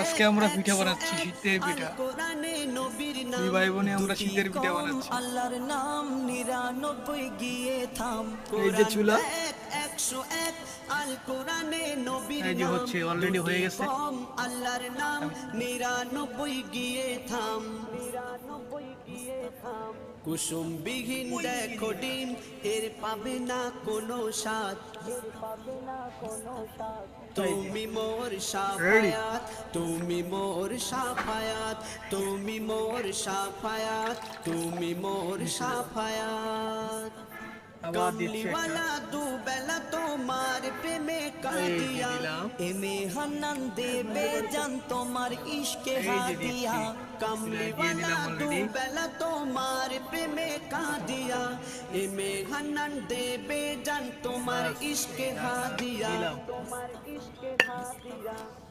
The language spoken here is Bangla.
আজকে আমরা পিঠা বানাচ্ছি, শীতের পিঠা। দুই ভাই বোনে আমরা শীতের পিঠা বানাচ্ছি। আল্লাহর নাম 99 গিয়ে থাম। এই যে কোরআন চুলা, দেখ 101, আল কোরআনে নবীর এই যে নাম হচ্ছে অলরেডি দুটি হয়ে গেছে। কম। আল্লাহর নাম 99 গিয়ে থাম। কুসুমবিহীন দেখো ডিম, এর পাবে না কোনো স্বাদ। তুমি মোর রেডি। সাফায়াত, তুমি মোর সাফায়াত, তুমি মোর সাফায়াত, তুমি মোর সাফায়াত। আবার দিচ্ছি একটা। কামলিওয়ালা দুবেলা তোমার প্রেমে এই যে কাঁদিয়া, দিলাম, এমে হান্নান দেবে জান তোমার ইশকে এই যে হাদিয়া। দিচ্ছি। চুলায় দিয়ে কামলিওয়ালা দিলাম অলরেডি। দুবেলা তোমার প্রেমে কাঁদিয়া, এমে হান্নান দেবে জান তোমার বাস, ইশকে জাস্ট হাদিয়া। দিলাম।